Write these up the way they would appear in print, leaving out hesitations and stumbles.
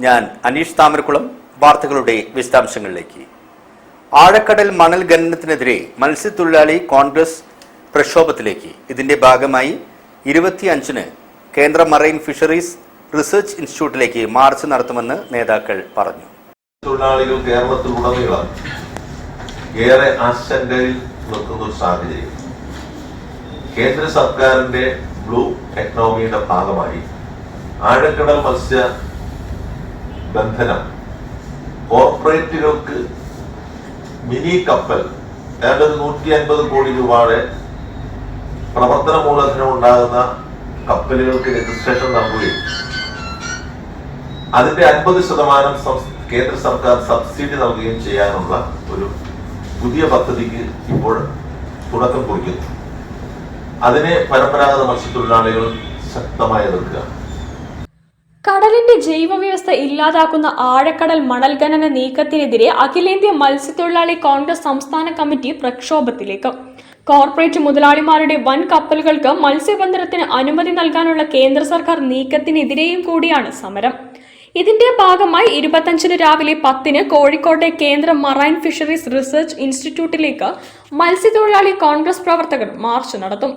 ഞാൻ അനീഷ് താമരക്കുളം. വാർത്തകളുടെ വിശദാംശങ്ങളിലേക്ക്. ആഴക്കടൽ മണൽ ഖനനത്തിനെതിരെ മത്സ്യത്തൊഴിലാളി കോൺഗ്രസ് പ്രക്ഷോഭത്തിലേക്ക്. ഇതിന്റെ ഭാഗമായി 25-ന് കേന്ദ്ര മറൈൻ ഫിഷറീസ് റിസർച്ച് ഇൻസ്റ്റിറ്റ്യൂട്ടിലേക്ക് മാർച്ച് നടത്തുമെന്ന് നേതാക്കൾ പറഞ്ഞു. തൊഴിലാളികൾ കേരളത്തിലുടനീളം ഏറെ ആശങ്കയിൽ നിൽക്കുന്ന ഒരു സാഹചര്യം. കേന്ദ്ര സർക്കാരിന്റെ ബ്ലൂ എക്കണോമിയുടെ ഭാഗമായി ആഴക്കടൽ മത്സ്യ ബന്ധനം കോർപ്പറേറ്റുകൾക്ക് മിനി കപ്പൽ ഏതാണ്ട് 150 കോടി രൂപയുടെ പ്രവർത്തന മൂലധനം ഉണ്ടാകുന്ന കപ്പലുകൾക്ക് രജിസ്ട്രേഷൻ നൽകുകയും അതിന്റെ 50% കേന്ദ്ര സർക്കാർ സബ്സിഡി നൽകുകയും ചെയ്യാനുള്ള ഒരു പുതിയ പദ്ധതിക്ക് ഇപ്പോൾ തുടക്കം കുറിക്കുന്നു. അതിനെ പരമ്പരാഗത മത്സ്യത്തൊഴിലാളികൾ ശക്തമായി എതിർക്കുക. കടലിന്റെ ജൈവവ്യവസ്ഥ ഇല്ലാതാക്കുന്ന ആഴക്കടൽ മണൽ ഖനന നീക്കത്തിനെതിരെ അഖിലേന്ത്യാ മത്സ്യത്തൊഴിലാളി കോൺഗ്രസ് സംസ്ഥാന കമ്മിറ്റി പ്രക്ഷോഭത്തിലേക്ക്. കോർപ്പറേറ്റ് മുതലാളിമാരുടെ വൻ കപ്പലുകൾക്ക് മത്സ്യബന്ധനത്തിന് അനുമതി നൽകാനുള്ള കേന്ദ്ര സർക്കാർ നീക്കത്തിനെതിരെയും കൂടിയാണ് സമരം. ഇതിന്റെ ഭാഗമായി 25-ന് രാവിലെ 10-ന് കോഴിക്കോട്ടെ കേന്ദ്ര മറൈൻ ഫിഷറീസ് റിസർച്ച് ഇൻസ്റ്റിറ്റ്യൂട്ടിലേക്ക് മത്സ്യത്തൊഴിലാളി കോൺഗ്രസ് പ്രവർത്തകർ മാർച്ച് നടത്തും.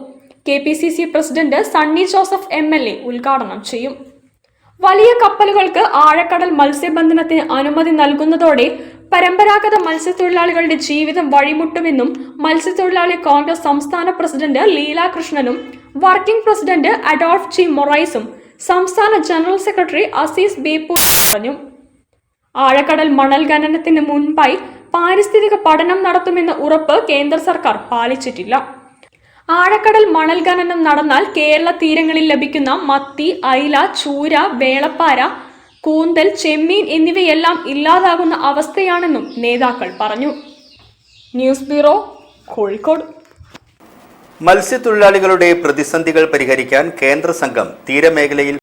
KPCC president Sunny Joseph MLA ഉദ്ഘാടനം ചെയ്യും. വലിയ കപ്പലുകൾക്ക് ആഴക്കടൽ മത്സ്യബന്ധനത്തിന് അനുമതി നൽകുന്നതോടെ പരമ്പരാഗത മത്സ്യത്തൊഴിലാളികളുടെ ജീവിതം വഴിമുട്ടുമെന്നും മത്സ്യത്തൊഴിലാളി കോൺഗ്രസ് സംസ്ഥാന പ്രസിഡന്റ് ലീല കൃഷ്ണനും വർക്കിംഗ് പ്രസിഡന്റ് അഡോൾഫ് G. മൊറൈസും സംസ്ഥാന ജനറൽ സെക്രട്ടറി അസീസ് ബേപ്പൂർ പറഞ്ഞു. ആഴക്കടൽ മണൽ ഖനനത്തിന് മുൻപായി പാരിസ്ഥിതിക പഠനം നടത്തുമെന്ന ഉറപ്പ് കേന്ദ്ര സർക്കാർ പാലിച്ചിട്ടില്ല. ആഴക്കടൽ മണൽ ഖനനം നടന്നാൽ കേരള തീരങ്ങളിൽ ലഭിക്കുന്ന മത്തി, അയില, ചൂര, വേളപ്പാര, കൂന്തൽ, ചെമ്മീൻ എന്നിവയെല്ലാം ഇല്ലാതാകുന്ന അവസ്ഥയാണെന്നും നേതാക്കൾ പറഞ്ഞു. News bureau, Kozhikode. മത്സ്യത്തൊഴിലാളികളുടെ പ്രതിസന്ധികൾ പരിഹരിക്കാൻ കേന്ദ്ര സംഘം തീരമേഖലയിൽ